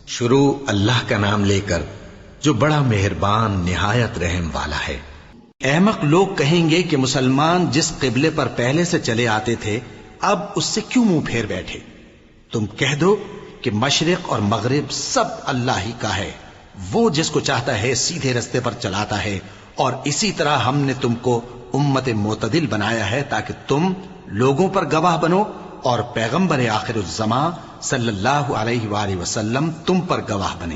شروع اللہ کا نام لے کر جو بڑا مہربان نہایت رحم والا ہے۔ احمق لوگ کہیں گے کہ مسلمان جس قبلے پر پہلے سے چلے آتے تھے اب اس سے کیوں منہ پھیر بیٹھے؟ تم کہہ دو کہ مشرق اور مغرب سب اللہ ہی کا ہے، وہ جس کو چاہتا ہے سیدھے رستے پر چلاتا ہے، اور اسی طرح ہم نے تم کو امت معتدل بنایا ہے تاکہ تم لوگوں پر گواہ بنو اور پیغمبر آخر الزمان صلی اللہ علیہ وآلہ وسلم تم پر گواہ بنے۔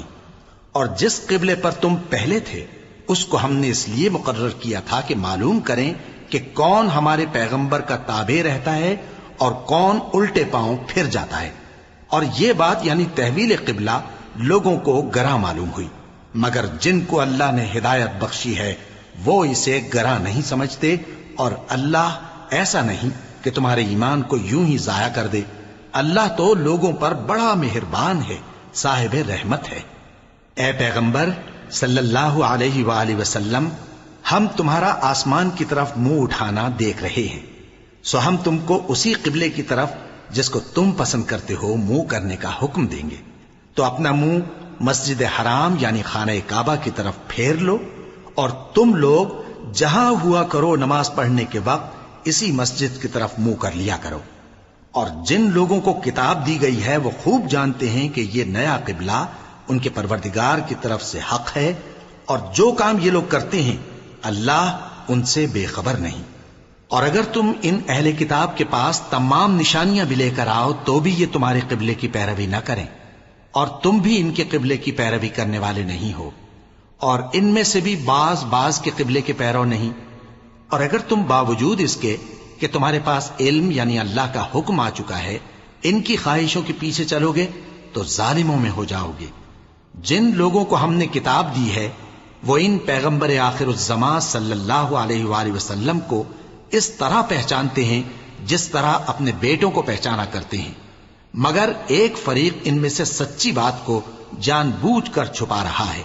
اور جس قبلے پر تم پہلے تھے اس کو ہم نے اس لیے مقرر کیا تھا کہ معلوم کریں کہ کون ہمارے پیغمبر کا تابع رہتا ہے اور کون الٹے پاؤں پھر جاتا ہے۔ اور یہ بات یعنی تحویل قبلہ لوگوں کو گراں معلوم ہوئی، مگر جن کو اللہ نے ہدایت بخشی ہے وہ اسے گراں نہیں سمجھتے، اور اللہ ایسا نہیں کہ تمہارے ایمان کو یوں ہی ضائع کر دے۔ اللہ تو لوگوں پر بڑا مہربان ہے، صاحب رحمت ہے۔ اے پیغمبر صلی اللہ علیہ وآلہ وسلم، ہم تمہارا آسمان کی طرف منہ اٹھانا دیکھ رہے ہیں، سو ہم تم کو اسی قبلے کی طرف جس کو تم پسند کرتے ہو منہ کرنے کا حکم دیں گے، تو اپنا منہ مسجد حرام یعنی خانہ کعبہ کی طرف پھیر لو، اور تم لوگ جہاں ہوا کرو نماز پڑھنے کے وقت اسی مسجد کی طرف منہ کر لیا کرو۔ اور جن لوگوں کو کتاب دی گئی ہے وہ خوب جانتے ہیں کہ یہ نیا قبلہ ان کے پروردگار کی طرف سے حق ہے، اور جو کام یہ لوگ کرتے ہیں اللہ ان سے بے خبر نہیں۔ اور اگر تم ان اہل کتاب کے پاس تمام نشانیاں بھی لے کر آؤ تو بھی یہ تمہارے قبلے کی پیروی نہ کریں، اور تم بھی ان کے قبلے کی پیروی کرنے والے نہیں ہو، اور ان میں سے بھی بعض کے قبلے کے پیرو نہیں۔ اور اگر تم باوجود اس کے کہ تمہارے پاس علم یعنی اللہ کا حکم آ چکا ہے ان کی خواہشوں کے پیچھے چلو گے تو ظالموں میں ہو جاؤ گے۔ جن لوگوں کو ہم نے کتاب دی ہے وہ ان پیغمبر آخر الزمان صلی اللہ علیہ وآلہ وسلم کو اس طرح پہچانتے ہیں جس طرح اپنے بیٹوں کو پہچانا کرتے ہیں، مگر ایک فریق ان میں سے سچی بات کو جان بوجھ کر چھپا رہا ہے۔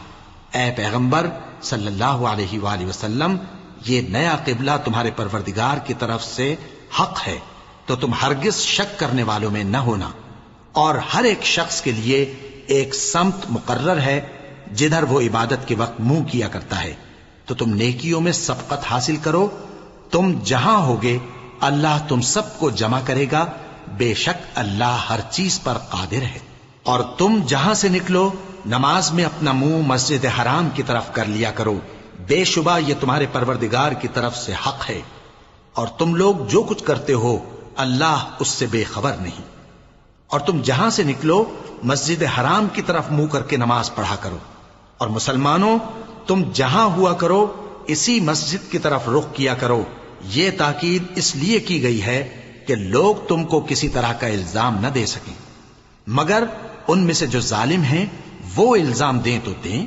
اے پیغمبر صلی اللہ علیہ وآلہ وسلم، یہ نیا قبلہ تمہارے پروردگار کی طرف سے حق ہے، تو تم ہرگز شک کرنے والوں میں نہ ہونا، اور ہر ایک شخص کے لیے ایک سمت مقرر ہے جدھر وہ عبادت کے وقت منہ کیا کرتا ہے، تو تم نیکیوں میں سبقت حاصل کرو۔ تم جہاں ہوگے اللہ تم سب کو جمع کرے گا، بے شک اللہ ہر چیز پر قادر ہے۔ اور تم جہاں سے نکلو نماز میں اپنا منہ مسجد حرام کی طرف کر لیا کرو، بے شبہ یہ تمہارے پروردگار کی طرف سے حق ہے، اور تم لوگ جو کچھ کرتے ہو اللہ اس سے بے خبر نہیں۔ اور تم جہاں سے نکلو مسجد حرام کی طرف منہ کر کے نماز پڑھا کرو، اور مسلمانوں تم جہاں ہوا کرو اسی مسجد کی طرف رخ کیا کرو۔ یہ تاکید اس لیے کی گئی ہے کہ لوگ تم کو کسی طرح کا الزام نہ دے سکیں، مگر ان میں سے جو ظالم ہیں وہ الزام دیں تو دیں،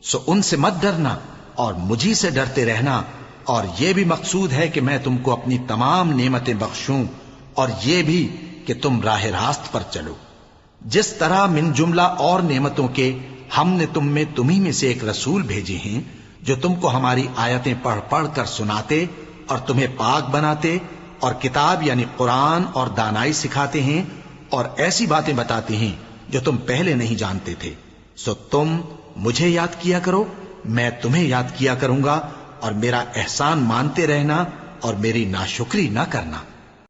سو ان سے مت ڈرنا اور مجھی سے ڈرتے رہنا، اور یہ بھی مقصود ہے کہ میں تم کو اپنی تمام نعمتیں بخشوں، اور یہ بھی کہ تم راہ راست پر چلو۔ جس طرح من جملہ اور نعمتوں کے ہم نے تم میں تمہیں میں سے ایک رسول بھیجے ہیں جو تم کو ہماری آیتیں پڑھ پڑھ کر سناتے اور تمہیں پاک بناتے، اور کتاب یعنی قرآن اور دانائی سکھاتے ہیں، اور ایسی باتیں بتاتے ہیں جو تم پہلے نہیں جانتے تھے، سو تم مجھے یاد کیا کرو، میں تمہیں یاد کیا کروں گا، اور میرا احسان مانتے رہنا اور میری ناشکری نہ کرنا۔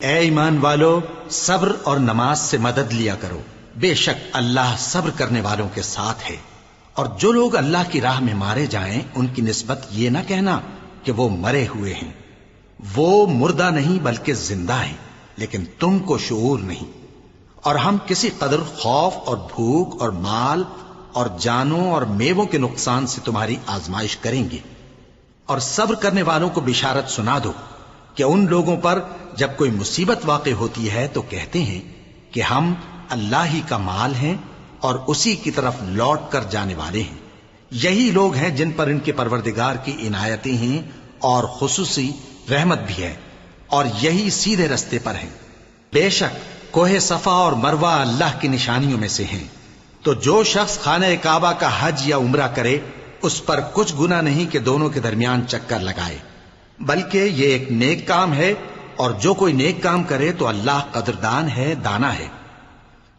اے ایمان والو، صبر اور نماز سے مدد لیا کرو، بے شک اللہ صبر کرنے والوں کے ساتھ ہے۔ اور جو لوگ اللہ کی راہ میں مارے جائیں ان کی نسبت یہ نہ کہنا کہ وہ مرے ہوئے ہیں، وہ مردہ نہیں بلکہ زندہ ہیں، لیکن تم کو شعور نہیں۔ اور ہم کسی قدر خوف اور بھوک اور مال اور جانوں اور میووں کے نقصان سے تمہاری آزمائش کریں گے، اور صبر کرنے والوں کو بشارت سنا دو کہ ان لوگوں پر جب کوئی مصیبت واقع ہوتی ہے تو کہتے ہیں کہ ہم اللہ ہی کا مال ہیں اور اسی کی طرف لوٹ کر جانے والے ہیں۔ یہی لوگ ہیں جن پر ان کے پروردگار کی عنایتیں ہیں اور خصوصی رحمت بھی ہے، اور یہی سیدھے رستے پر ہیں۔ بے شک کوہ صفا اور مروہ اللہ کی نشانیوں میں سے ہیں، تو جو شخص خانہ کعبہ کا حج یا عمرہ کرے اس پر کچھ گناہ نہیں کہ دونوں کے درمیان چکر لگائے، بلکہ یہ ایک نیک کام ہے، اور جو کوئی نیک کام کرے تو اللہ قدردان ہے، دانا ہے۔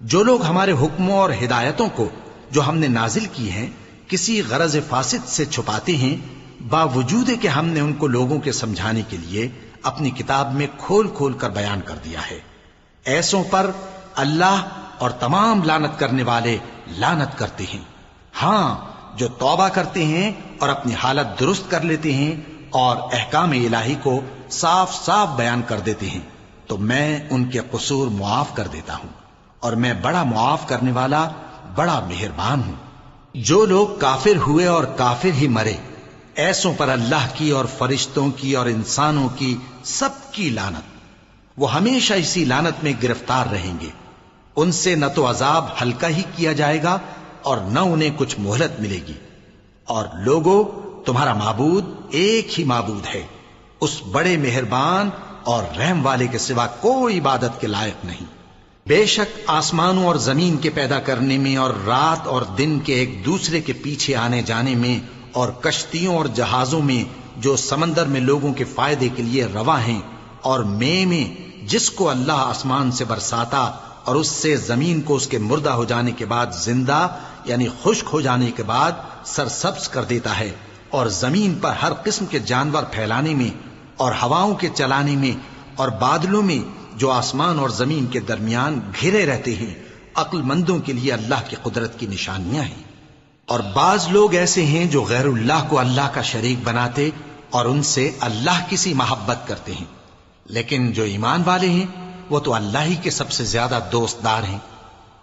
جو لوگ ہمارے حکموں اور ہدایتوں کو جو ہم نے نازل کی ہیں کسی غرض فاسد سے چھپاتے ہیں، باوجود کہ ہم نے ان کو لوگوں کے سمجھانے کے لیے اپنی کتاب میں کھول کھول کر بیان کر دیا ہے۔ ایسوں پر اللہ اور تمام لعنت کرنے والے لعنت کرتے ہیں۔ ہاں، جو توبہ کرتے ہیں اور اپنی حالت درست کر لیتے ہیں اور احکام الہی کو صاف صاف بیان کر دیتے ہیں تو میں ان کے قصور معاف کر دیتا ہوں، اور میں بڑا معاف کرنے والا بڑا مہربان ہوں۔ جو لوگ کافر ہوئے اور کافر ہی مرے، ایسوں پر اللہ کی اور فرشتوں کی اور انسانوں کی سب کی لعنت، وہ ہمیشہ اسی لعنت میں گرفتار رہیں گے۔ ان سے نہ تو عذاب ہلکا ہی کیا جائے گا اور نہ انہیں کچھ مہلت ملے گی۔ اور لوگوں، تمہارا معبود ایک ہی معبود ہے، اس بڑے مہربان اور رحم والے کے سوا کوئی عبادت کے لائق نہیں۔ بے شک آسمانوں اور زمین کے پیدا کرنے میں اور رات اور دن کے ایک دوسرے کے پیچھے آنے جانے میں اور کشتیوں اور جہازوں میں جو سمندر میں لوگوں کے فائدے کے لیے رواں ہیں، اور میں جس کو اللہ آسمان سے برساتا اور اس سے زمین کو اس کے مردہ ہو جانے کے بعد زندہ یعنی خشک ہو جانے کے بعد سرسبز کر دیتا ہے، اور زمین پر ہر قسم کے جانور پھیلانے میں اور ہواؤں کے چلانے میں اور بادلوں میں جو آسمان اور زمین کے درمیان گھرے رہتے ہیں، عقل مندوں کے لیے اللہ کی قدرت کی نشانیاں ہیں۔ اور بعض لوگ ایسے ہیں جو غیر اللہ کو اللہ کا شریک بناتے اور ان سے اللہ کی سی محبت کرتے ہیں، لیکن جو ایمان والے ہیں وہ تو اللہ ہی کے سب سے زیادہ دوست دار ہیں۔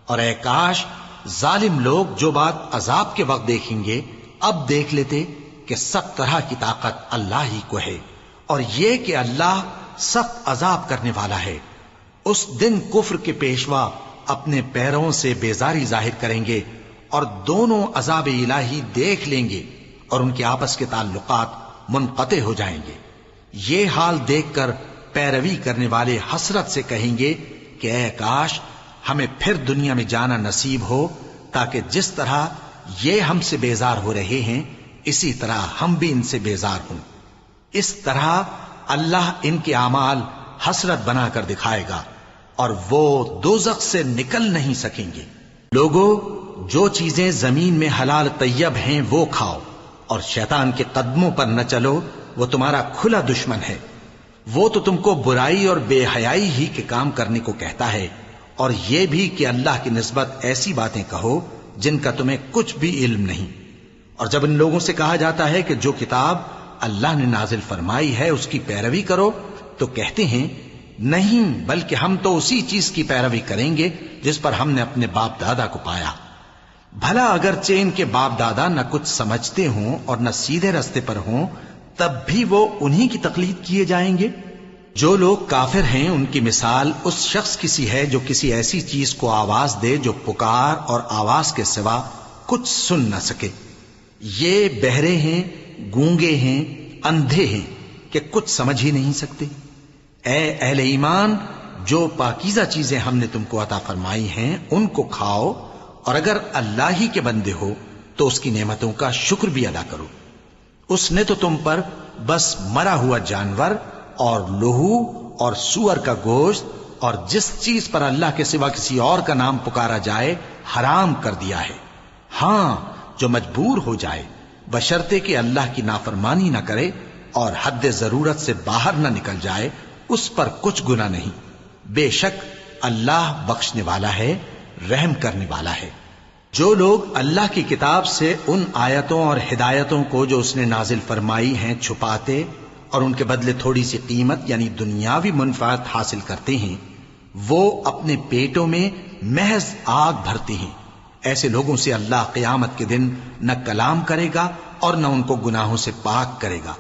اور اے کاش ظالم لوگ جو بات عذاب کے وقت دیکھیں گے اب دیکھ لیتے کہ سب طرح کی طاقت اللہ ہی کو ہے، اور یہ کہ اللہ سخت عذاب کرنے والا ہے۔ اس دن کفر کے پیشوا اپنے پیروں سے بیزاری ظاہر کریں گے اور دونوں عذاب الہی دیکھ لیں گے اور ان کے آپس کے تعلقات منقطع ہو جائیں گے۔ یہ حال دیکھ کر پیروی کرنے والے حسرت سے کہیں گے کہ اے کاش ہمیں پھر دنیا میں جانا نصیب ہو، تاکہ جس طرح یہ ہم سے بیزار ہو رہے ہیں اسی طرح ہم بھی ان سے بیزار ہوں۔ اس طرح اللہ ان کے اعمال حسرت بنا کر دکھائے گا اور وہ دوزخ سے نکل نہیں سکیں گے۔ لوگوں، جو چیزیں زمین میں حلال طیب ہیں وہ کھاؤ، اور شیطان کے قدموں پر نہ چلو، وہ تمہارا کھلا دشمن ہے۔ وہ تو تم کو برائی اور بے حیائی ہی کے کام کرنے کو کہتا ہے، اور یہ بھی کہ اللہ کی نسبت ایسی باتیں کہو جن کا تمہیں کچھ بھی علم نہیں۔ اور جب ان لوگوں سے کہا جاتا ہے کہ جو کتاب اللہ نے نازل فرمائی ہے اس کی پیروی کرو، تو کہتے ہیں نہیں، بلکہ ہم تو اسی چیز کی پیروی کریں گے جس پر ہم نے اپنے باپ دادا کو پایا۔ بھلا اگرچہ ان کے باپ دادا نہ کچھ سمجھتے ہوں اور نہ سیدھے رستے پر ہوں، تب بھی وہ انہی کی تقلید کیے جائیں گے۔ جو لوگ کافر ہیں ان کی مثال اس شخص کی سی ہے جو کسی ایسی چیز کو آواز دے جو پکار اور آواز کے سوا کچھ سن نہ سکے۔ یہ بہرے ہیں، گونگے ہیں، اندھے ہیں کہ کچھ سمجھ ہی نہیں سکتے۔ اے اہل ایمان، جو پاکیزہ چیزیں ہم نے تم کو عطا فرمائی ہیں ان کو کھاؤ، اور اگر اللہ ہی کے بندے ہو تو اس کی نعمتوں کا شکر بھی ادا کرو۔ اس نے تو تم پر بس مرا ہوا جانور اور لہو اور سور کا گوشت اور جس چیز پر اللہ کے سوا کسی اور کا نام پکارا جائے حرام کر دیا ہے۔ ہاں، جو مجبور ہو جائے بشرطے کہ اللہ کی نافرمانی نہ کرے اور حد ضرورت سے باہر نہ نکل جائے، اس پر کچھ گناہ نہیں۔ بے شک اللہ بخشنے والا ہے، رحم کرنے والا ہے۔ جو لوگ اللہ کی کتاب سے ان آیتوں اور ہدایتوں کو جو اس نے نازل فرمائی ہیں چھپاتے اور ان کے بدلے تھوڑی سی قیمت یعنی دنیاوی منفعت حاصل کرتے ہیں، وہ اپنے پیٹوں میں محض آگ بھرتے ہیں۔ ایسے لوگوں سے اللہ قیامت کے دن نہ کلام کرے گا اور نہ ان کو گناہوں سے پاک کرے گا،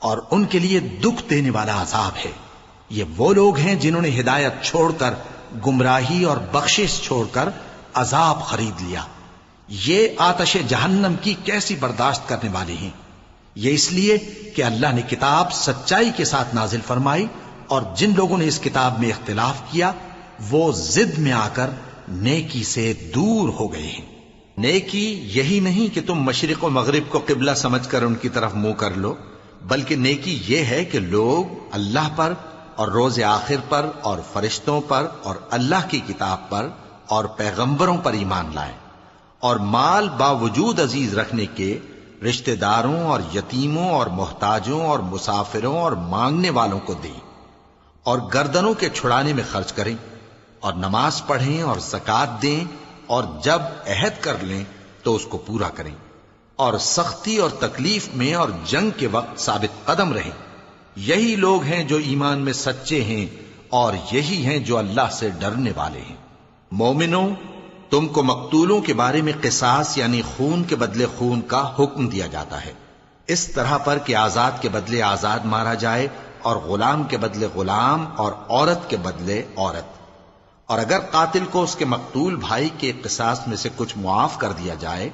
اور ان کے لیے دکھ دینے والا عذاب ہے۔ یہ وہ لوگ ہیں جنہوں نے ہدایت چھوڑ کر گمراہی اور بخشش چھوڑ کر عذاب خرید لیا۔ یہ آتش جہنم کی کیسی برداشت کرنے والے ہیں۔ یہ اس لیے کہ اللہ نے کتاب سچائی کے ساتھ نازل فرمائی، اور جن لوگوں نے اس کتاب میں اختلاف کیا وہ ضد میں آ کر نیکی سے دور ہو گئے ہیں۔ نیکی یہی نہیں کہ تم مشرق و مغرب کو قبلہ سمجھ کر ان کی طرف منہ کر لو، بلکہ نیکی یہ ہے کہ لوگ اللہ پر اور روز آخر پر اور فرشتوں پر اور اللہ کی کتاب پر اور پیغمبروں پر ایمان لائیں، اور مال باوجود عزیز رکھنے کے رشتہ داروں اور یتیموں اور محتاجوں اور مسافروں اور مانگنے والوں کو دیں، اور گردنوں کے چھڑانے میں خرچ کریں، اور نماز پڑھیں اور زکوٰۃ دیں، اور جب عہد کر لیں تو اس کو پورا کریں، اور سختی اور تکلیف میں اور جنگ کے وقت ثابت قدم رہیں۔ یہی لوگ ہیں جو ایمان میں سچے ہیں، اور یہی ہیں جو اللہ سے ڈرنے والے ہیں۔ مومنوں، تم کو مقتولوں کے بارے میں قصاص یعنی خون کے بدلے خون کا حکم دیا جاتا ہے، اس طرح پر کہ آزاد کے بدلے آزاد مارا جائے، اور غلام کے بدلے غلام، اور عورت کے بدلے عورت۔ اور اگر قاتل کو اس کے مقتول بھائی کے قصاص میں سے کچھ معاف کر دیا جائے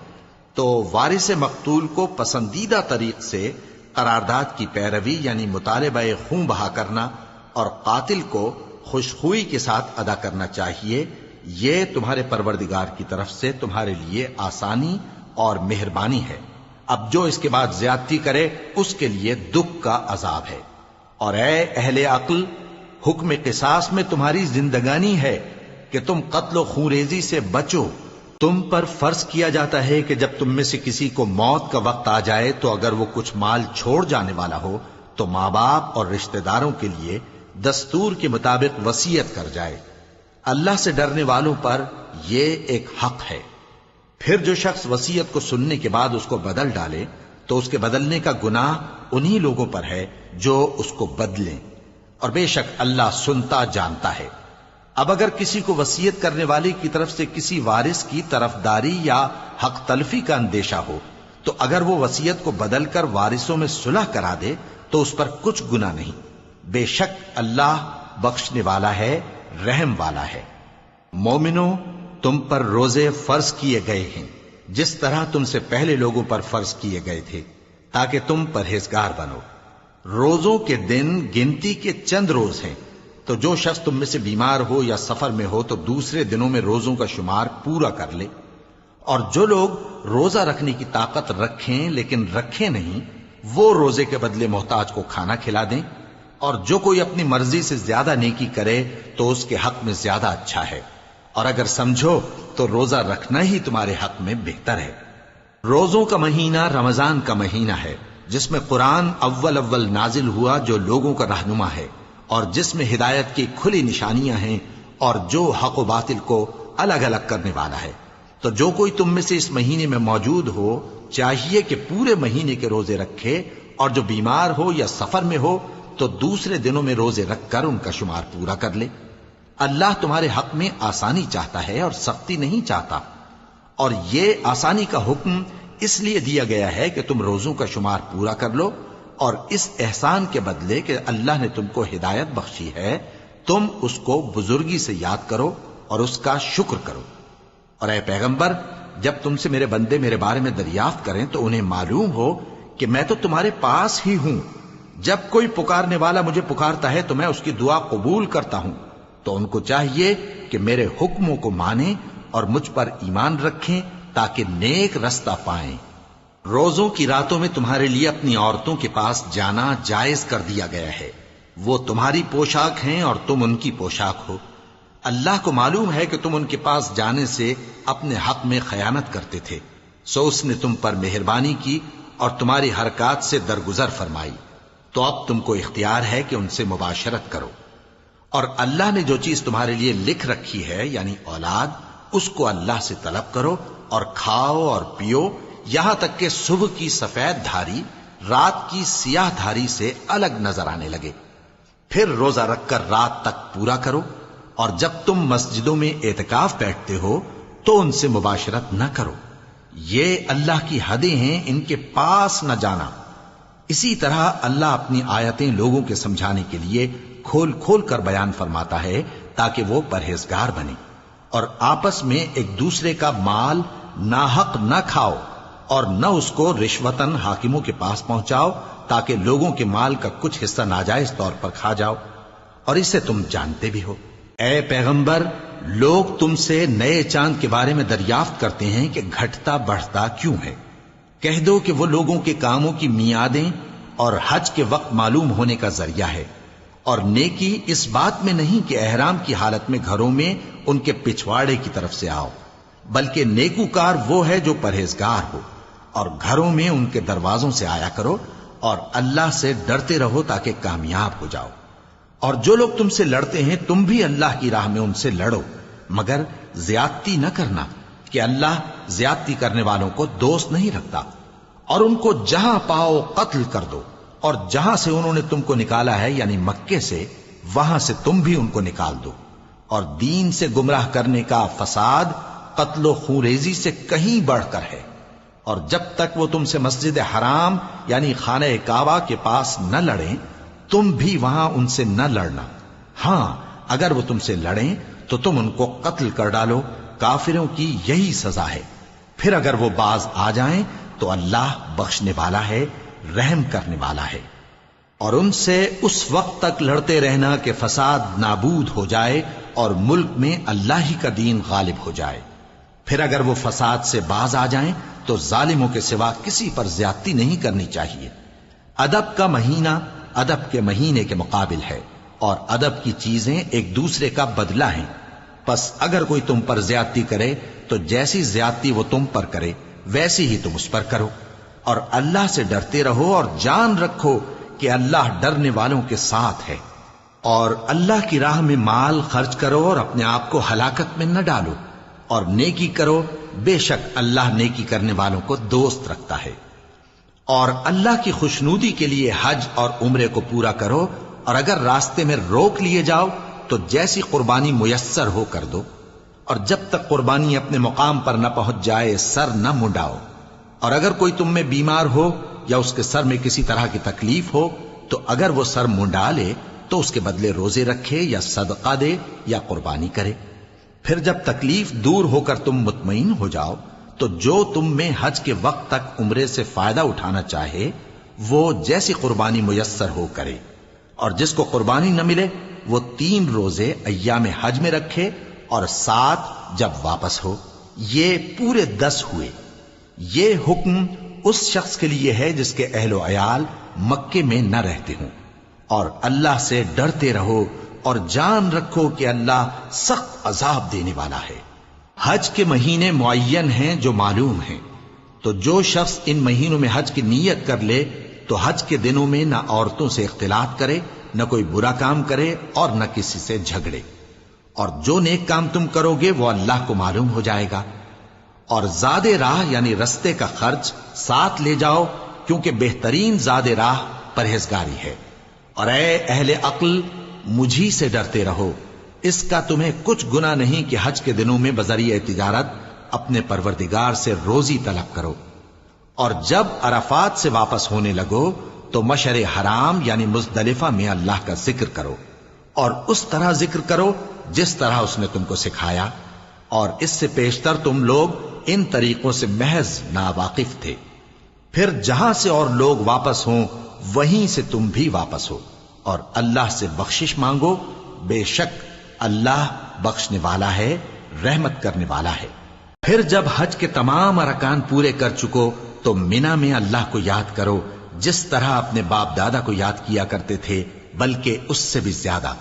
تو وارث مقتول کو پسندیدہ طریق سے قرارداد کی پیروی یعنی مطالبہ خون بہا کرنا اور قاتل کو خوشخوئی کے ساتھ ادا کرنا چاہیے۔ یہ تمہارے پروردگار کی طرف سے تمہارے لیے آسانی اور مہربانی ہے۔ اب جو اس کے بعد زیادتی کرے اس کے لیے دکھ کا عذاب ہے۔ اور اے اہل عقل، حکم قصاص میں تمہاری زندگانی ہے کہ تم قتل و خونریزی سے بچو۔ تم پر فرض کیا جاتا ہے کہ جب تم میں سے کسی کو موت کا وقت آ جائے تو اگر وہ کچھ مال چھوڑ جانے والا ہو تو ماں باپ اور رشتہ داروں کے لیے دستور کے مطابق وصیت کر جائے۔ اللہ سے ڈرنے والوں پر یہ ایک حق ہے۔ پھر جو شخص وصیت کو سننے کے بعد اس کو بدل ڈالے تو اس کے بدلنے کا گناہ انہی لوگوں پر ہے جو اس کو بدلیں، اور بے شک اللہ سنتا جانتا ہے۔ اب اگر کسی کو وصیت کرنے والے کی طرف سے کسی وارث کی طرفداری یا حق تلفی کا اندیشہ ہو تو اگر وہ وصیت کو بدل کر وارثوں میں صلح کرا دے تو اس پر کچھ گناہ نہیں، بے شک اللہ بخشنے والا ہے، رحم والا ہے۔ مومنوں، تم پر روزے فرض کیے گئے ہیں جس طرح تم سے پہلے لوگوں پر فرض کیے گئے تھے تاکہ تم پرہیزگار بنو۔ روزوں کے دن گنتی کے چند روز ہیں، تو جو شخص تم میں سے بیمار ہو یا سفر میں ہو تو دوسرے دنوں میں روزوں کا شمار پورا کر لے۔ اور جو لوگ روزہ رکھنے کی طاقت رکھیں لیکن رکھیں نہیں، وہ روزے کے بدلے محتاج کو کھانا کھلا دیں۔ اور جو کوئی اپنی مرضی سے زیادہ نیکی کرے تو اس کے حق میں زیادہ اچھا ہے، اور اگر سمجھو تو روزہ رکھنا ہی تمہارے حق میں بہتر ہے۔ روزوں کا مہینہ رمضان کا مہینہ ہے جس میں قرآن اول نازل ہوا، جو لوگوں کا رہنما ہے اور جس میں ہدایت کی کھلی نشانیاں ہیں اور جو حق و باطل کو الگ الگ کرنے والا ہے۔ تو جو کوئی تم میں سے اس مہینے میں موجود ہو چاہیے کہ پورے مہینے کے روزے رکھے، اور جو بیمار ہو یا سفر میں ہو تو دوسرے دنوں میں روزے رکھ کر ان کا شمار پورا کر لے۔ اللہ تمہارے حق میں آسانی چاہتا ہے اور سختی نہیں چاہتا، اور یہ آسانی کا حکم اس لیے دیا گیا ہے کہ تم روزوں کا شمار پورا کر لو، اور اس احسان کے بدلے کہ اللہ نے تم کو ہدایت بخشی ہے تم اس کو بزرگی سے یاد کرو اور اس کا شکر کرو۔ اور اے پیغمبر، جب تم سے میرے بندے میرے بارے میں دریافت کریں تو انہیں معلوم ہو کہ میں تو تمہارے پاس ہی ہوں۔ جب کوئی پکارنے والا مجھے پکارتا ہے تو میں اس کی دعا قبول کرتا ہوں۔ تو ان کو چاہیے کہ میرے حکموں کو مانیں اور مجھ پر ایمان رکھیں تاکہ نیک رستہ پائیں۔ روزوں کی راتوں میں تمہارے لیے اپنی عورتوں کے پاس جانا جائز کر دیا گیا ہے، وہ تمہاری پوشاک ہیں اور تم ان کی پوشاک ہو۔ اللہ کو معلوم ہے کہ تم ان کے پاس جانے سے اپنے حق میں خیانت کرتے تھے، سو اس نے تم پر مہربانی کی اور تمہاری حرکات سے درگزر فرمائی، تو اب تم کو اختیار ہے کہ ان سے مباشرت کرو۔ اور اللہ نے جو چیز تمہارے لیے لکھ رکھی ہے یعنی اولاد، اس کو اللہ سے طلب کرو اور کھاؤ اور پیو، یہاں تک کہ صبح کی سفید دھاری رات کی سیاہ دھاری سے الگ نظر آنے لگے۔ پھر روزہ رکھ کر رات تک پورا کرو، اور جب تم مسجدوں میں اعتکاف بیٹھتے ہو تو ان سے مباشرت نہ کرو، یہ اللہ کی حدیں ہیں، ان کے پاس نہ جانا۔ اسی طرح اللہ اپنی آیتیں لوگوں کے سمجھانے کے لیے کھول کھول کر بیان فرماتا ہے تاکہ وہ پرہیزگار بنے، اور آپس میں ایک دوسرے کا مال ناحق نہ کھاؤ اور نہ اس کو رشوتاً حاکموں کے پاس پہنچاؤ تاکہ لوگوں کے مال کا کچھ حصہ ناجائز طور پر کھا جاؤ، اور اسے تم جانتے بھی ہو۔ اے پیغمبر، لوگ تم سے نئے چاند کے بارے میں دریافت کرتے ہیں کہ گھٹتا بڑھتا کیوں ہے۔ کہہ دو کہ وہ لوگوں کے کاموں کی میعادیں اور حج کے وقت معلوم ہونے کا ذریعہ ہے، اور نیکی اس بات میں نہیں کہ احرام کی حالت میں گھروں میں ان کے پچھواڑے کی طرف سے آؤ، بلکہ نیکوکار وہ ہے جو پرہیزگار ہو، اور گھروں میں ان کے دروازوں سے آیا کرو اور اللہ سے ڈرتے رہو تاکہ کامیاب ہو جاؤ۔ اور جو لوگ تم سے لڑتے ہیں تم بھی اللہ کی راہ میں ان سے لڑو، مگر زیادتی نہ کرنا، کہ اللہ زیادتی کرنے والوں کو دوست نہیں رکھتا۔ اور ان کو جہاں پاؤ قتل کر دو، اور جہاں سے انہوں نے تم کو نکالا ہے یعنی مکے سے، وہاں سے تم بھی ان کو نکال دو۔ اور دین سے گمراہ کرنے کا فساد قتل و خونریزی سے کہیں بڑھ کر ہے۔ اور جب تک وہ تم سے مسجد حرام یعنی خانہ کعبہ کے پاس نہ لڑیں تم بھی وہاں ان سے نہ لڑنا۔ ہاں اگر وہ تم سے لڑیں تو تم ان کو قتل کر ڈالو، کافروں کی یہی سزا ہے۔ پھر اگر وہ باز آ جائیں تو اللہ بخشنے والا ہے، رحم کرنے والا ہے۔ اور ان سے اس وقت تک لڑتے رہنا کہ فساد نابود ہو جائے اور ملک میں اللہ ہی کا دین غالب ہو جائے۔ پھر اگر وہ فساد سے باز آ جائیں تو ظالموں کے سوا کسی پر زیادتی نہیں کرنی چاہیے۔ ادب کا مہینہ ادب کے مہینے کے مقابل ہے، اور ادب کی چیزیں ایک دوسرے کا بدلہ ہیں۔ پس اگر کوئی تم پر زیادتی کرے تو جیسی زیادتی وہ تم پر کرے ویسی ہی تم اس پر کرو، اور اللہ سے ڈرتے رہو اور جان رکھو کہ اللہ ڈرنے والوں کے ساتھ ہے۔ اور اللہ کی راہ میں مال خرچ کرو اور اپنے آپ کو ہلاکت میں نہ ڈالو، اور نیکی کرو، بے شک اللہ نیکی کرنے والوں کو دوست رکھتا ہے۔ اور اللہ کی خوشنودی کے لیے حج اور عمرے کو پورا کرو، اور اگر راستے میں روک لیے جاؤ تو جیسی قربانی میسر ہو کر دو، اور جب تک قربانی اپنے مقام پر نہ پہنچ جائے سر نہ منڈاؤ۔ اور اگر کوئی تم میں بیمار ہو یا اس کے سر میں کسی طرح کی تکلیف ہو تو اگر وہ سر منڈا لے تو اس کے بدلے روزے رکھے یا صدقہ دے یا قربانی کرے۔ پھر جب تکلیف دور ہو کر تم مطمئن ہو جاؤ تو جو تم میں حج کے وقت تک عمرے سے فائدہ اٹھانا چاہے وہ جیسی قربانی میسر ہو کرے، اور جس کو قربانی نہ ملے وہ 3 روزے ایام حج میں رکھے اور 7 جب واپس ہو، یہ پورے 10 ہوئے۔ یہ حکم اس شخص کے لیے ہے جس کے اہل و عیال مکے میں نہ رہتے ہوں۔ اور اللہ سے ڈرتے رہو اور جان رکھو کہ اللہ سخت عذاب دینے والا ہے۔ حج کے مہینے معین ہیں جو معلوم ہیں، تو جو شخص ان مہینوں میں حج کی نیت کر لے تو حج کے دنوں میں نہ عورتوں سے اختلاط کرے، نہ کوئی برا کام کرے اور نہ کسی سے جھگڑے۔ اور جو نیک کام تم کرو گے وہ اللہ کو معلوم ہو جائے گا۔ اور زاد راہ یعنی رستے کا خرچ ساتھ لے جاؤ، کیونکہ بہترین زاد راہ پرہیزگاری ہے۔ اور اے اہل عقل مجھی سے ڈرتے رہو، اس کا تمہیں کچھ گناہ نہیں کہ حج کے دنوں میں بذریعہ تجارت اپنے پروردگار سے روزی طلب کرو۔ اور جب عرفات سے واپس ہونے لگو تو مشعر حرام یعنی مزدلفہ میں اللہ کا ذکر کرو، اور اس طرح ذکر کرو جس طرح اس نے تم کو سکھایا، اور اس سے پیشتر تم لوگ ان طریقوں سے محض ناواقف تھے۔ پھر جہاں سے اور لوگ واپس ہوں وہیں سے تم بھی واپس ہو، اور اللہ سے بخشش مانگو، بے شک اللہ بخشنے والا ہے، رحمت کرنے والا ہے۔ پھر جب حج کے تمام ارکان پورے کر چکو تو مینا میں اللہ کو یاد کرو جس طرح اپنے باپ دادا کو یاد کیا کرتے تھے، بلکہ اس سے بھی زیادہ۔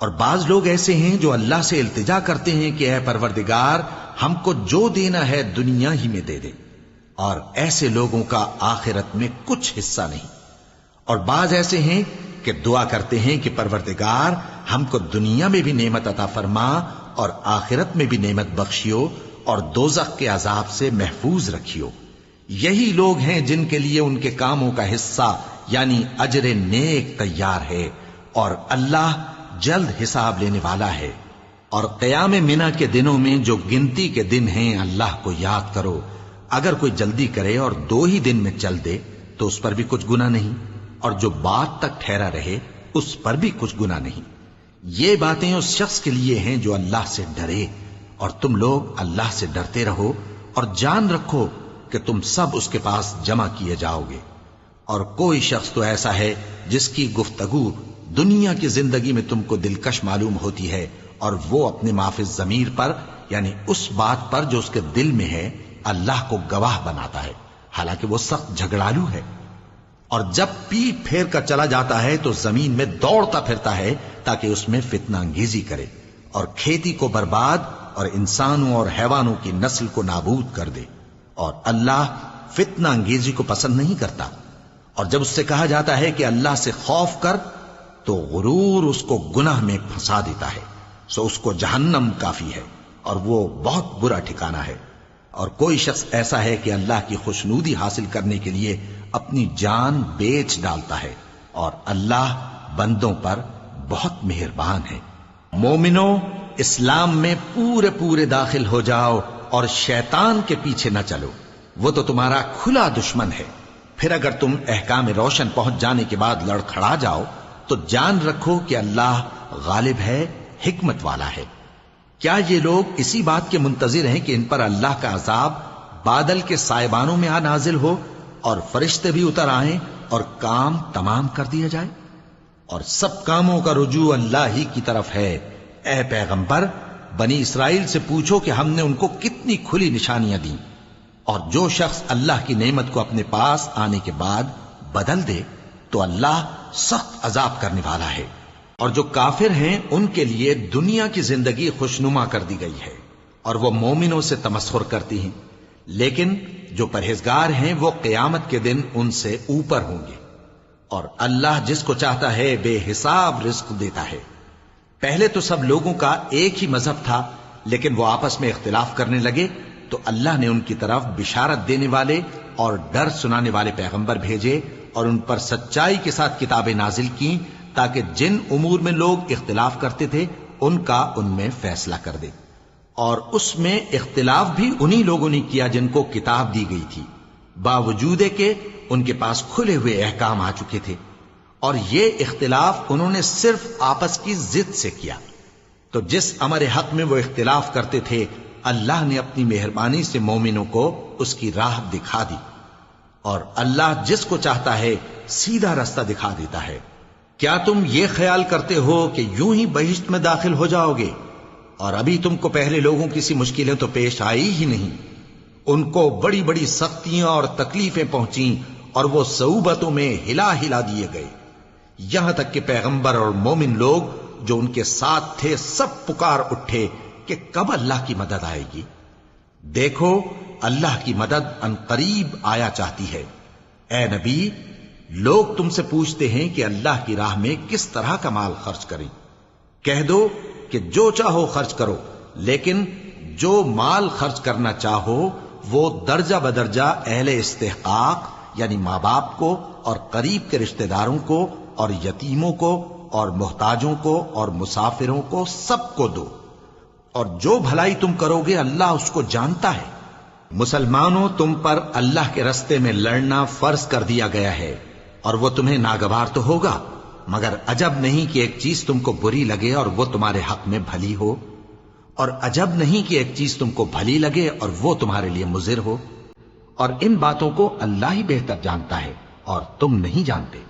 اور بعض لوگ ایسے ہیں جو اللہ سے التجا کرتے ہیں کہ اے پروردگار ہم کو جو دینا ہے دنیا ہی میں دے دے، اور ایسے لوگوں کا آخرت میں کچھ حصہ نہیں۔ اور بعض ایسے ہیں کہ دعا کرتے ہیں کہ پروردگار ہم کو دنیا میں بھی نعمت عطا فرما اور آخرت میں بھی نعمت بخشیو اور دوزخ کے عذاب سے محفوظ رکھیو۔ یہی لوگ ہیں جن کے لیے ان کے کاموں کا حصہ یعنی اجر نیک تیار ہے، اور اللہ جلد حساب لینے والا ہے۔ اور قیام منا کے دنوں میں جو گنتی کے دن ہیں اللہ کو یاد کرو، اگر کوئی جلدی کرے اور 2 ہی دن میں چل دے تو اس پر بھی کچھ گناہ نہیں، اور جو بات تک ٹھہرا رہے اس پر بھی کچھ گناہ نہیں۔ یہ باتیں اس شخص کے لیے ہیں جو اللہ سے ڈرے، اور تم لوگ اللہ سے ڈرتے رہو اور جان رکھو کہ تم سب اس کے پاس جمع کیے جاؤ گے۔ اور کوئی شخص تو ایسا ہے جس کی گفتگو دنیا کی زندگی میں تم کو دلکش معلوم ہوتی ہے، اور وہ اپنے معافی ضمیر پر یعنی اس بات پر جو اس کے دل میں ہے اللہ کو گواہ بناتا ہے، حالانکہ وہ سخت جھگڑالو ہے۔ اور جب پیٹ پھیر کر چلا جاتا ہے تو زمین میں دوڑتا پھرتا ہے تاکہ اس میں فتنہ انگیزی کرے، اور کھیتی کو برباد اور انسانوں اور حیوانوں کی نسل کو نابود کر دے، اور اللہ فتنہ انگیزی کو پسند نہیں کرتا۔ اور جب اس سے کہا جاتا ہے کہ اللہ سے خوف کر تو غرور اس کو گناہ میں پھنسا دیتا ہے، سو اس کو جہنم کافی ہے اور وہ بہت برا ٹھکانہ ہے۔ اور کوئی شخص ایسا ہے کہ اللہ کی خوشنودی حاصل کرنے کے لیے اپنی جان بیچ ڈالتا ہے، اور اللہ بندوں پر بہت مہربان ہے۔ مومنو، اسلام میں پورے پورے داخل ہو جاؤ اور شیطان کے پیچھے نہ چلو، وہ تو تمہارا کھلا دشمن ہے۔ پھر اگر تم احکام روشن پہنچ جانے کے بعد لڑکھڑا جاؤ تو جان رکھو کہ اللہ غالب ہے، حکمت والا ہے۔ کیا یہ لوگ اسی بات کے منتظر ہیں کہ ان پر اللہ کا عذاب بادل کے سائبانوں میں نازل ہو اور فرشتے بھی اتر آئیں اور کام تمام کر دیا جائے؟ اور سب کاموں کا رجوع اللہ ہی کی طرف ہے۔ اے پیغمبر، بنی اسرائیل سے پوچھو کہ ہم نے ان کو کتنی کھلی نشانیاں دیں، اور جو شخص اللہ کی نعمت کو اپنے پاس آنے کے بعد بدل دے تو اللہ سخت عذاب کرنے والا ہے۔ اور جو کافر ہیں ان کے لیے دنیا کی زندگی خوشنما کر دی گئی ہے، اور وہ مومنوں سے تمسخر کرتی ہیں، لیکن جو پرہیزگار ہیں وہ قیامت کے دن ان سے اوپر ہوں گے۔ اور اللہ جس کو چاہتا ہے بے حساب رزق دیتا ہے۔ پہلے تو سب لوگوں کا ایک ہی مذہب تھا، لیکن وہ آپس میں اختلاف کرنے لگے تو اللہ نے ان کی طرف بشارت دینے والے اور ڈر سنانے والے پیغمبر بھیجے، اور ان پر سچائی کے ساتھ کتابیں نازل کیں تاکہ جن امور میں لوگ اختلاف کرتے تھے ان کا ان میں فیصلہ کر دے۔ اور اس میں اختلاف بھی انہی لوگوں نے کیا جن کو کتاب دی گئی تھی، باوجود کہ ان کے پاس کھلے ہوئے احکام آ چکے تھے، اور یہ اختلاف انہوں نے صرف آپس کی ضد سے کیا۔ تو جس امر حق میں وہ اختلاف کرتے تھے اللہ نے اپنی مہربانی سے مومنوں کو اس کی راہ دکھا دی، اور اللہ جس کو چاہتا ہے سیدھا رستہ دکھا دیتا ہے۔ کیا تم یہ خیال کرتے ہو کہ یوں ہی بہشت میں داخل ہو جاؤ گے، اور ابھی تم کو پہلے لوگوں کی سی مشکلیں تو پیش آئی ہی نہیں؟ ان کو بڑی بڑی سختیاں اور تکلیفیں پہنچیں، اور وہ صعوبتوں میں ہلا ہلا دیے گئے، یہاں تک کہ پیغمبر اور مومن لوگ جو ان کے ساتھ تھے سب پکار اٹھے کہ کب اللہ کی مدد آئے گی۔ دیکھو اللہ کی مدد عنقریب آیا چاہتی ہے۔ اے نبی، لوگ تم سے پوچھتے ہیں کہ اللہ کی راہ میں کس طرح کا مال خرچ کریں۔ کہہ دو کہ جو چاہو خرچ کرو، لیکن جو مال خرچ کرنا چاہو وہ درجہ بدرجہ اہل استحقاق یعنی ماں باپ کو اور قریب کے رشتہ داروں کو اور یتیموں کو اور محتاجوں کو اور مسافروں کو سب کو دو، اور جو بھلائی تم کرو گے اللہ اس کو جانتا ہے۔ مسلمانوں، تم پر اللہ کے رستے میں لڑنا فرض کر دیا گیا ہے، اور وہ تمہیں ناگوار تو ہوگا، مگر عجب نہیں کہ ایک چیز تم کو بری لگے اور وہ تمہارے حق میں بھلی ہو، اور عجب نہیں کہ ایک چیز تم کو بھلی لگے اور وہ تمہارے لیے مضر ہو۔ اور ان باتوں کو اللہ ہی بہتر جانتا ہے اور تم نہیں جانتے۔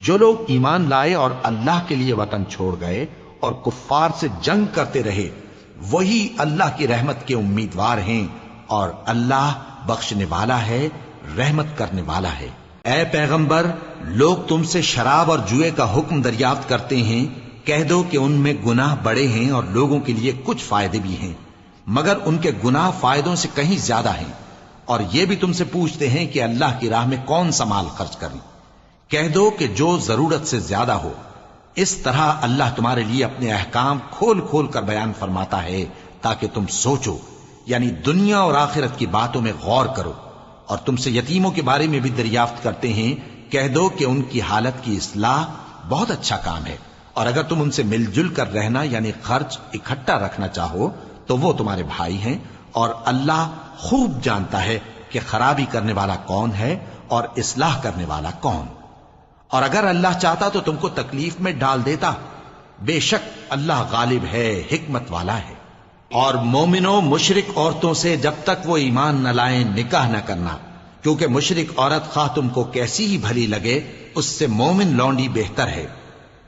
جو لوگ ایمان لائے اور اللہ کے لیے وطن چھوڑ گئے اور کفار سے جنگ کرتے رہے وہی اللہ کی رحمت کے امیدوار ہیں، اور اللہ بخشنے والا ہے، رحمت کرنے والا ہے۔ اے پیغمبر، لوگ تم سے شراب اور جوئے کا حکم دریافت کرتے ہیں، کہہ دو کہ ان میں گناہ بڑے ہیں اور لوگوں کے لیے کچھ فائدے بھی ہیں، مگر ان کے گناہ فائدوں سے کہیں زیادہ ہیں۔ اور یہ بھی تم سے پوچھتے ہیں کہ اللہ کی راہ میں کون سا مال خرچ کریں، کہہ دو کہ جو ضرورت سے زیادہ ہو۔ اس طرح اللہ تمہارے لیے اپنے احکام کھول کھول کر بیان فرماتا ہے تاکہ تم سوچو، یعنی دنیا اور آخرت کی باتوں میں غور کرو۔ اور تم سے یتیموں کے بارے میں بھی دریافت کرتے ہیں، کہہ دو کہ ان کی حالت کی اصلاح بہت اچھا کام ہے، اور اگر تم ان سے مل جل کر رہنا یعنی خرچ اکٹھا رکھنا چاہو تو وہ تمہارے بھائی ہیں، اور اللہ خوب جانتا ہے کہ خرابی کرنے والا کون ہے اور اصلاح کرنے والا کون۔ اور اگر اللہ چاہتا تو تم کو تکلیف میں ڈال دیتا، بے شک اللہ غالب ہے، حکمت والا ہے۔ اور مومنوں مشرک عورتوں سے جب تک وہ ایمان نہ لائیں نکاح نہ کرنا، کیونکہ مشرک عورت خواہ تم کو کیسی ہی بھلی لگے اس سے مومن لونڈی بہتر ہے۔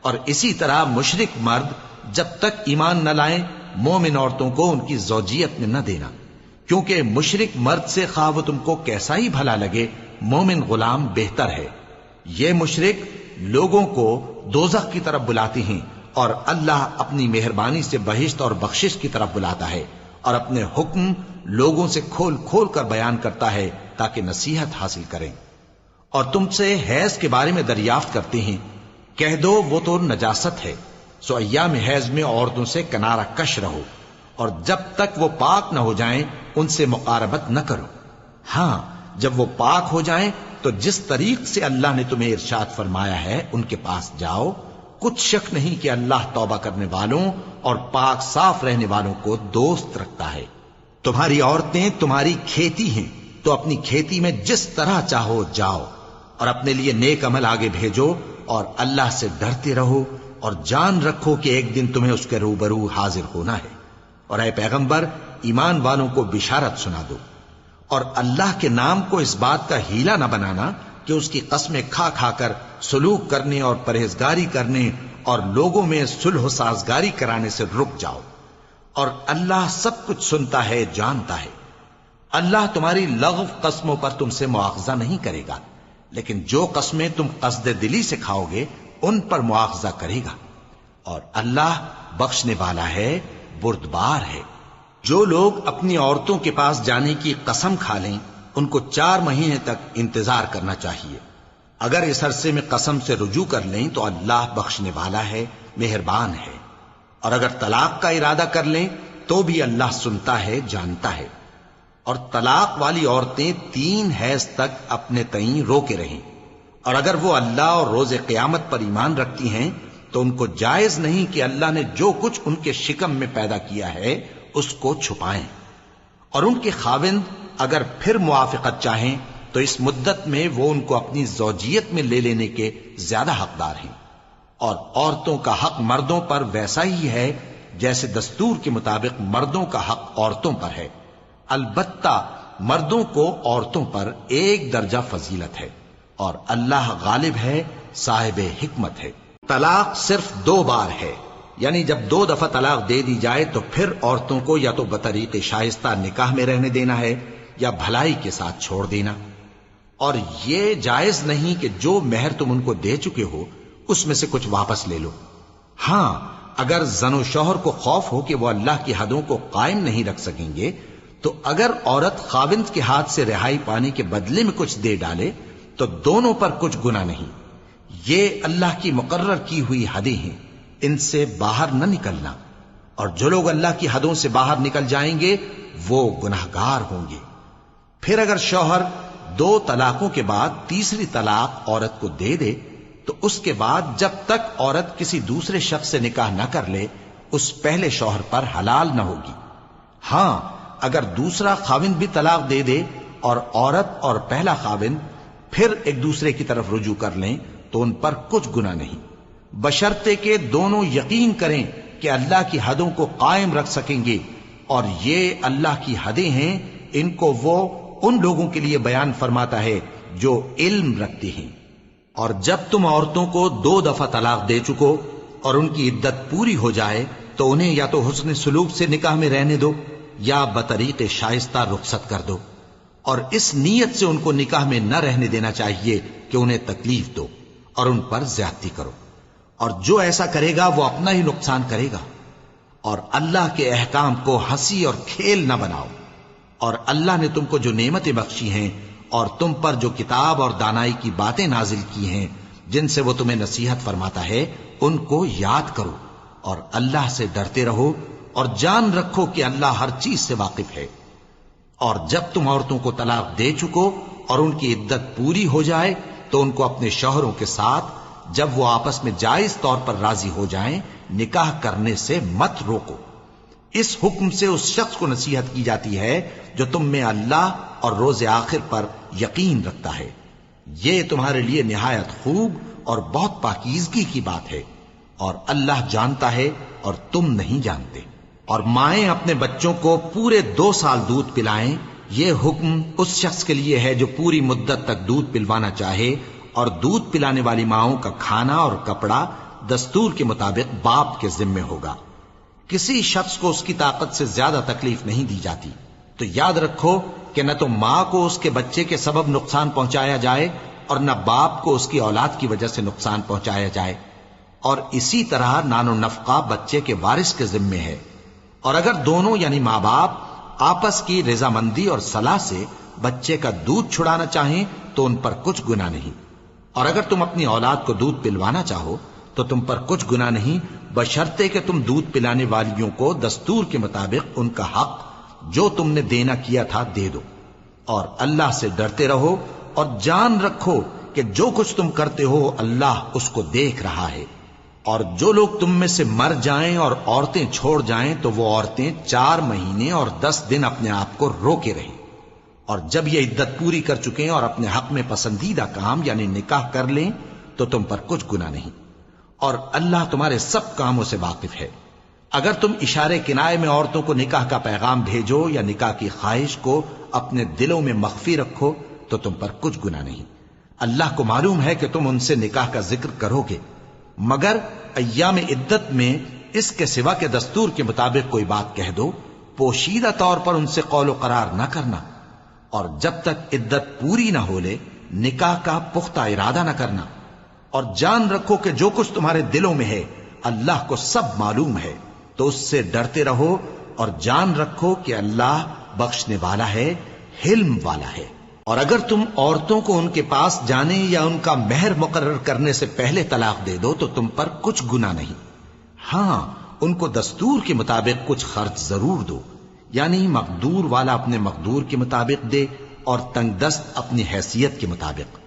اور اسی طرح مشرک مرد جب تک ایمان نہ لائیں مومن عورتوں کو ان کی زوجیت میں نہ دینا، کیونکہ مشرک مرد سے خواہ وہ تم کو کیسا ہی بھلا لگے مومن غلام بہتر ہے۔ یہ مشرک لوگوں کو دوزخ کی طرف بلاتے ہیں، اور اللہ اپنی مہربانی سے بہشت اور بخشش کی طرف بلاتا ہے، اور اپنے حکم لوگوں سے کھول کھول کر بیان کرتا ہے تاکہ نصیحت حاصل کریں۔ اور تم سے حیض کے بارے میں دریافت کرتے ہیں، کہہ دو وہ تو نجاست ہے، سو ایام حیض میں عورتوں سے کنارہ کش رہو، اور جب تک وہ پاک نہ ہو جائیں ان سے مقاربت نہ کرو۔ ہاں جب وہ پاک ہو جائیں تو جس طریق سے اللہ نے تمہیں ارشاد فرمایا ہے ان کے پاس جاؤ، کچھ شک نہیں کہ اللہ توبہ کرنے والوں اور پاک صاف رہنے والوں کو دوست رکھتا ہے۔ تمہاری عورتیں تمہاری کھیتی ہیں، تو اپنی کھیتی میں جس طرح چاہو جاؤ، اور اپنے لیے نیک عمل آگے بھیجو، اور اللہ سے ڈرتے رہو، اور جان رکھو کہ ایک دن تمہیں اس کے روبرو حاضر ہونا ہے۔ اور اے پیغمبر ایمان والوں کو بشارت سنا دو، اور اللہ کے نام کو اس بات کا ہیلا نہ بنانا کہ اس کی قسمیں کھا کھا کر سلوک کرنے اور پرہیزگاری کرنے اور لوگوں میں صلح و سازگاری کرانے سے رک جاؤ، اور اللہ سب کچھ سنتا ہے، جانتا ہے۔ اللہ تمہاری لغو قسموں پر تم سے مواخذہ نہیں کرے گا، لیکن جو قسمیں تم قصد دلی سے کھاؤ گے ان پر مواخذہ کرے گا، اور اللہ بخشنے والا ہے، بردبار ہے۔ جو لوگ اپنی عورتوں کے پاس جانے کی قسم کھا لیں ان کو 4 مہینے تک انتظار کرنا چاہیے۔ اگر اس عرصے میں قسم سے رجوع کر لیں تو اللہ بخشنے والا ہے، مہربان ہے۔ اور اگر طلاق کا ارادہ کر لیں تو بھی اللہ سنتا ہے، جانتا ہے۔ اور طلاق والی عورتیں 3 حیض تک اپنے تئیں روکے رہیں، اور اگر وہ اللہ اور روز قیامت پر ایمان رکھتی ہیں تو ان کو جائز نہیں کہ اللہ نے جو کچھ ان کے شکم میں پیدا کیا ہے اس کو چھپائیں۔ اور ان کے خاوند اگر پھر موافقت چاہیں تو اس مدت میں وہ ان کو اپنی زوجیت میں لے لینے کے زیادہ حقدار ہیں۔ اور عورتوں کا حق مردوں پر ویسا ہی ہے جیسے دستور کے مطابق مردوں کا حق عورتوں پر ہے، البتہ مردوں کو عورتوں پر 1 درجہ فضیلت ہے، اور اللہ غالب ہے، صاحب حکمت ہے۔ طلاق صرف 2 بار ہے، یعنی جب 2 دفعہ طلاق دے دی جائے تو پھر عورتوں کو یا تو بطریق شائستہ نکاح میں رہنے دینا ہے یا بھلائی کے ساتھ چھوڑ دینا۔ اور یہ جائز نہیں کہ جو مہر تم ان کو دے چکے ہو اس میں سے کچھ واپس لے لو۔ ہاں اگر زن و شوہر کو خوف ہو کہ وہ اللہ کی حدوں کو قائم نہیں رکھ سکیں گے تو اگر عورت خاوند کے ہاتھ سے رہائی پانے کے بدلے میں کچھ دے ڈالے تو دونوں پر کچھ گناہ نہیں۔ یہ اللہ کی مقرر کی ہوئی حدیں ہیں، ان سے باہر نہ نکلنا، اور جو لوگ اللہ کی حدوں سے باہر نکل جائیں گے وہ گناہگار ہوں گے۔ پھر اگر شوہر 2 طلاقوں کے بعد تیسری طلاق عورت کو دے دے تو اس کے بعد جب تک عورت کسی دوسرے شخص سے نکاح نہ کر لے اس پہلے شوہر پر حلال نہ ہوگی۔ ہاں اگر دوسرا خاوند بھی طلاق دے دے اور عورت اور پہلا خاوند پھر ایک دوسرے کی طرف رجوع کر لیں تو ان پر کچھ گناہ نہیں، بشرطے کہ دونوں یقین کریں کہ اللہ کی حدوں کو قائم رکھ سکیں گے، اور یہ اللہ کی حدیں ہیں، ان کو وہ ان لوگوں کے لیے بیان فرماتا ہے جو علم رکھتے ہیں۔ اور جب تم عورتوں کو 2 دفعہ طلاق دے چکو اور ان کی عدت پوری ہو جائے تو انہیں یا تو حسن سلوک سے نکاح میں رہنے دو یا بطریق شائستہ رخصت کر دو، اور اس نیت سے ان کو نکاح میں نہ رہنے دینا چاہیے کہ انہیں تکلیف دو اور ان پر زیادتی کرو، اور جو ایسا کرے گا وہ اپنا ہی نقصان کرے گا۔ اور اللہ کے احکام کو ہنسی اور کھیل نہ بناؤ، اور اللہ نے تم کو جو نعمتیں بخشی ہیں اور تم پر جو کتاب اور دانائی کی باتیں نازل کی ہیں جن سے وہ تمہیں نصیحت فرماتا ہے ان کو یاد کرو، اور اللہ سے ڈرتے رہو، اور جان رکھو کہ اللہ ہر چیز سے واقف ہے۔ اور جب تم عورتوں کو طلاق دے چکو اور ان کی عدت پوری ہو جائے تو ان کو اپنے شوہروں کے ساتھ جب وہ آپس میں جائز طور پر راضی ہو جائیں نکاح کرنے سے مت روکو۔ اس حکم سے اس شخص کو نصیحت کی جاتی ہے جو تم میں اللہ اور روز آخر پر یقین رکھتا ہے، یہ تمہارے لیے نہایت خوب اور بہت پاکیزگی کی بات ہے، اور اللہ جانتا ہے اور تم نہیں جانتے۔ اور مائیں اپنے بچوں کو پورے 2 سال دودھ پلائیں، یہ حکم اس شخص کے لیے ہے جو پوری مدت تک دودھ پلوانا چاہے، اور دودھ پلانے والی ماؤں کا کھانا اور کپڑا دستور کے مطابق باپ کے ذمے ہوگا۔ کسی شخص کو اس کی طاقت سے زیادہ تکلیف نہیں دی جاتی، تو یاد رکھو کہ نہ تو ماں کو اس کے بچے کے سبب نقصان پہنچایا جائے اور نہ باپ کو اس کی اولاد کی وجہ سے نقصان پہنچایا جائے، اور اسی طرح نان و نفقہ بچے کے وارث کے ذمے ہے۔ اور اگر دونوں یعنی ماں باپ آپس کی رضامندی اور صلاح سے بچے کا دودھ چھڑانا چاہیں تو ان پر کچھ گناہ نہیں، اور اگر تم اپنی اولاد کو دودھ پلوانا چاہو تو تم پر کچھ گناہ نہیں، بشرطے کہ تم دودھ پلانے والیوں کو دستور کے مطابق ان کا حق جو تم نے دینا کیا تھا دے دو، اور اللہ سے ڈرتے رہو اور جان رکھو کہ جو کچھ تم کرتے ہو اللہ اس کو دیکھ رہا ہے۔ اور جو لوگ تم میں سے مر جائیں اور عورتیں چھوڑ جائیں تو وہ عورتیں 4 مہینے اور 10 دن اپنے آپ کو روکے رہیں، اور جب یہ عدت پوری کر چکیں اور اپنے حق میں پسندیدہ کام یعنی نکاح کر لیں تو تم پر کچھ گناہ نہیں، اور اللہ تمہارے سب کاموں سے واقف ہے۔ اگر تم اشارے کنائے میں عورتوں کو نکاح کا پیغام بھیجو یا نکاح کی خواہش کو اپنے دلوں میں مخفی رکھو تو تم پر کچھ گناہ نہیں۔ اللہ کو معلوم ہے کہ تم ان سے نکاح کا ذکر کرو گے، مگر ایام عدت میں اس کے سوا کے دستور کے مطابق کوئی بات کہہ دو، پوشیدہ طور پر ان سے قول و قرار نہ کرنا، اور جب تک عدت پوری نہ ہو لے نکاح کا پختہ ارادہ نہ کرنا، اور جان رکھو کہ جو کچھ تمہارے دلوں میں ہے اللہ کو سب معلوم ہے، تو اس سے ڈرتے رہو اور جان رکھو کہ اللہ بخشنے والا ہے، حلم والا ہے۔ اور اگر تم عورتوں کو ان کے پاس جانے یا ان کا مہر مقرر کرنے سے پہلے طلاق دے دو تو تم پر کچھ گناہ نہیں، ہاں ان کو دستور کے مطابق کچھ خرچ ضرور دو، یعنی مقدور والا اپنے مقدور کے مطابق دے اور تنگ دست اپنی حیثیت کے مطابق۔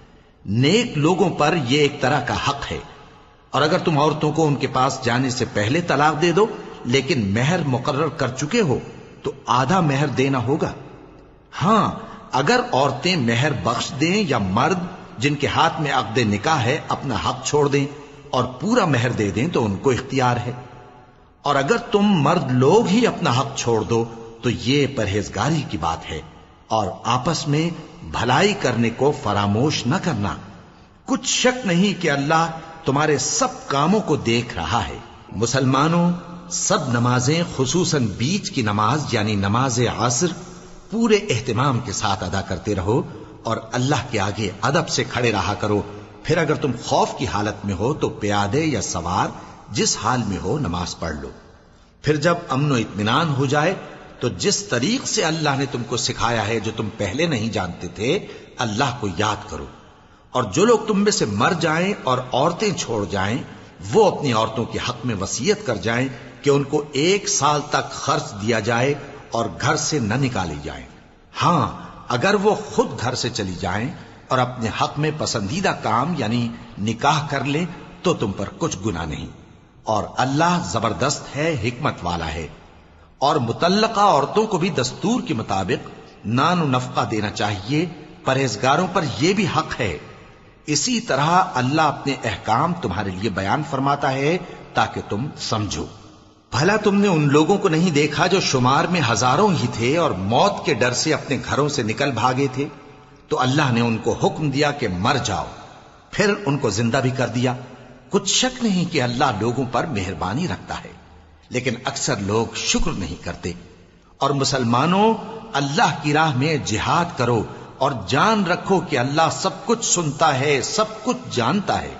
نیک لوگوں پر یہ ایک طرح کا حق ہے۔ اور اگر تم عورتوں کو ان کے پاس جانے سے پہلے طلاق دے دو لیکن مہر مقرر کر چکے ہو تو آدھا مہر دینا ہوگا۔ ہاں اگر عورتیں مہر بخش دیں یا مرد جن کے ہاتھ میں عقد نکاح ہے اپنا حق چھوڑ دیں اور پورا مہر دے دیں تو ان کو اختیار ہے۔ اور اگر تم مرد لوگ ہی اپنا حق چھوڑ دو تو یہ پرہیزگاری کی بات ہے، اور آپس میں بھلائی کرنے کو فراموش نہ کرنا۔ کچھ شک نہیں کہ اللہ تمہارے سب کاموں کو دیکھ رہا ہے۔ مسلمانوں، سب نمازیں خصوصاً بیچ کی نماز یعنی نماز عصر پورے اہتمام کے ساتھ ادا کرتے رہو اور اللہ کے آگے ادب سے کھڑے رہا کرو۔ پھر اگر تم خوف کی حالت میں ہو تو پیادے یا سوار جس حال میں ہو نماز پڑھ لو۔ پھر جب امن و اطمینان ہو جائے تو جس طریق سے اللہ نے تم کو سکھایا ہے جو تم پہلے نہیں جانتے تھے اللہ کو یاد کرو۔ اور جو لوگ تم میں سے مر جائیں اور عورتیں چھوڑ جائیں وہ اپنی عورتوں کے حق میں وصیت کر جائیں کہ ان کو 1 سال تک خرچ دیا جائے اور گھر سے نہ نکالی جائیں۔ ہاں اگر وہ خود گھر سے چلی جائیں اور اپنے حق میں پسندیدہ کام یعنی نکاح کر لیں تو تم پر کچھ گناہ نہیں، اور اللہ زبردست ہے، حکمت والا ہے۔ اور مطلقہ عورتوں کو بھی دستور کے مطابق نان و نفقہ دینا چاہیے، پرہیزگاروں پر یہ بھی حق ہے۔ اسی طرح اللہ اپنے احکام تمہارے لیے بیان فرماتا ہے تاکہ تم سمجھو۔ بھلا تم نے ان لوگوں کو نہیں دیکھا جو شمار میں ہزاروں ہی تھے اور موت کے ڈر سے اپنے گھروں سے نکل بھاگے تھے، تو اللہ نے ان کو حکم دیا کہ مر جاؤ، پھر ان کو زندہ بھی کر دیا۔ کچھ شک نہیں کہ اللہ لوگوں پر مہربانی رکھتا ہے، لیکن اکثر لوگ شکر نہیں کرتے۔ اور مسلمانوں، اللہ کی راہ میں جہاد کرو اور جان رکھو کہ اللہ سب کچھ سنتا ہے، سب کچھ جانتا ہے۔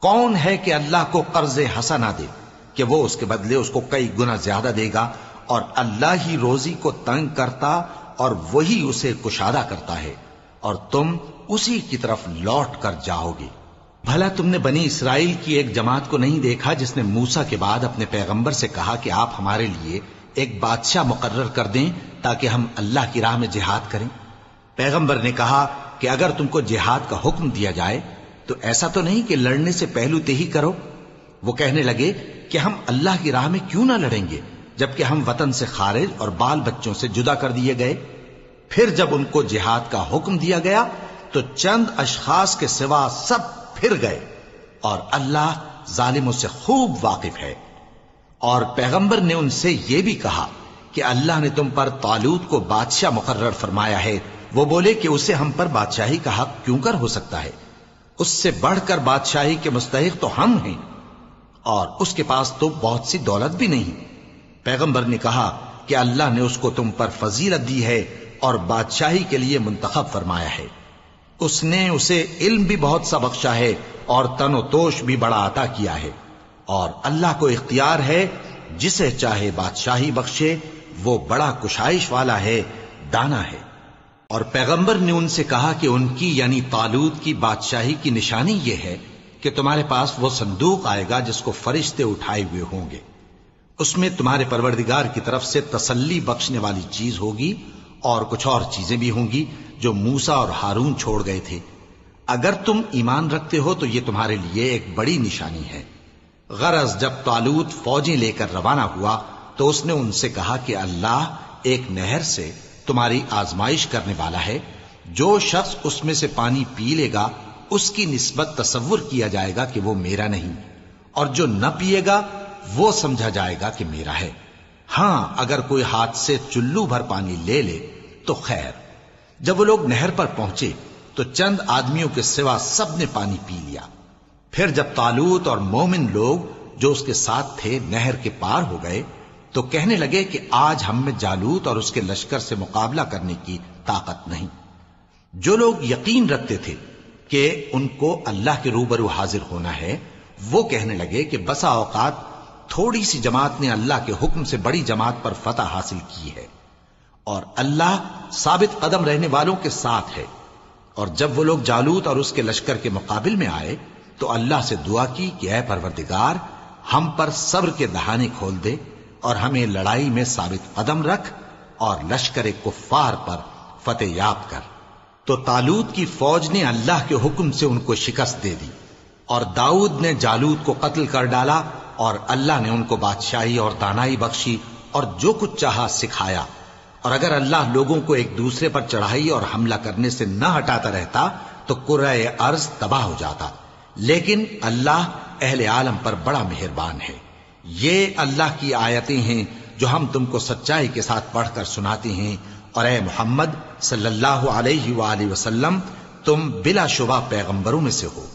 کون ہے کہ اللہ کو قرض حسنہ دے کہ وہ اس کے بدلے اس کو کئی گنا زیادہ دے گا، اور اللہ ہی روزی کو تنگ کرتا اور وہی اسے کشادہ کرتا ہے، اور تم اسی کی طرف لوٹ کر جاؤ گے۔ بھلا تم نے بنی اسرائیل کی ایک جماعت کو نہیں دیکھا جس نے موسیٰ کے بعد اپنے پیغمبر سے کہا کہ آپ ہمارے لیے ایک بادشاہ مقرر کر دیں تاکہ ہم اللہ کی راہ میں جہاد کریں؟ پیغمبر نے کہا کہ اگر تم کو جہاد کا حکم دیا جائے تو ایسا تو نہیں کہ لڑنے سے پہلو تہی کرو؟ وہ کہنے لگے کہ ہم اللہ کی راہ میں کیوں نہ لڑیں گے جبکہ ہم وطن سے خارج اور بال بچوں سے جدا کر دیے گئے۔ پھر جب ان کو جہاد کا حکم دیا گیا تو چند اشخاص کے سوا سب پھر گئے، اور اللہ ظالموں سے خوب واقف ہے۔ اور پیغمبر نے ان سے یہ بھی کہا کہ اللہ نے تم پر طالوت کو بادشاہ مقرر فرمایا ہے۔ وہ بولے کہ اسے ہم پر بادشاہی کا حق کیوں کر ہو سکتا ہے؟ اس سے بڑھ کر بادشاہی کے مستحق تو ہم ہیں، اور اس کے پاس تو بہت سی دولت بھی نہیں۔ پیغمبر نے کہا کہ اللہ نے اس کو تم پر فضیلت دی ہے اور بادشاہی کے لیے منتخب فرمایا ہے۔ اس نے اسے علم بھی بہت سا بخشا ہے اور تن و توش بھی بڑا عطا کیا ہے، اور اللہ کو اختیار ہے جسے چاہے بادشاہی بخشے، وہ بڑا کشائش والا ہے، دانا ہے۔ اور پیغمبر نے ان سے کہا کہ ان کی یعنی طالوت کی بادشاہی کی نشانی یہ ہے کہ تمہارے پاس وہ صندوق آئے گا جس کو فرشتے اٹھائے ہوئے ہوں گے۔ اس میں تمہارے پروردگار کی طرف سے تسلی بخشنے والی چیز ہوگی، اور کچھ اور چیزیں بھی ہوں گی جو موسیٰ اور ہارون چھوڑ گئے تھے۔ اگر تم ایمان رکھتے ہو تو یہ تمہارے لیے ایک بڑی نشانی ہے۔ غرض جب طالوت فوجیں لے کر روانہ ہوا تو اس نے ان سے کہا کہ اللہ ایک نہر سے تمہاری آزمائش کرنے والا ہے، جو شخص اس میں سے پانی پی لے گا اس کی نسبت تصور کیا جائے گا کہ وہ میرا نہیں، اور جو نہ پیے گا وہ سمجھا جائے گا کہ میرا ہے۔ ہاں اگر کوئی ہاتھ سے چلو بھر پانی لے لے تو خیر۔ جب وہ لوگ نہر پر پہنچے تو چند آدمیوں کے سوا سب نے پانی پی لیا۔ پھر جب طالوت اور مومن لوگ جو اس کے ساتھ تھے نہر کے پار ہو گئے تو کہنے لگے کہ آج ہم میں جالوت اور اس کے لشکر سے مقابلہ کرنے کی طاقت نہیں۔ جو لوگ یقین رکھتے تھے کہ ان کو اللہ کے روبرو حاضر ہونا ہے، وہ کہنے لگے کہ بسا اوقات تھوڑی سی جماعت نے اللہ کے حکم سے بڑی جماعت پر فتح حاصل کی ہے، اور اللہ ثابت قدم رہنے والوں کے ساتھ ہے۔ اور جب وہ لوگ جالوت اور اس کے لشکر کے مقابل میں آئے تو اللہ سے دعا کی کہ اے پروردگار، ہم پر صبر کے دہانے کھول دے اور ہمیں لڑائی میں ثابت قدم رکھ اور لشکر کفار پر فتح یاب کر۔ تو طالوت کی فوج نے اللہ کے حکم سے ان کو شکست دے دی، اور داؤد نے جالوت کو قتل کر ڈالا، اور اللہ نے ان کو بادشاہی اور دانائی بخشی اور جو کچھ چاہا سکھایا۔ اور اگر اللہ لوگوں کو ایک دوسرے پر چڑھائی اور حملہ کرنے سے نہ ہٹاتا رہتا تو کرۂ ارض تباہ ہو جاتا، لیکن اللہ اہل عالم پر بڑا مہربان ہے۔ یہ اللہ کی آیتیں ہیں جو ہم تم کو سچائی کے ساتھ پڑھ کر سناتے ہیں، اور اے محمد صلی اللہ علیہ وآلہ وسلم تم بلا شبہ پیغمبروں میں سے ہو۔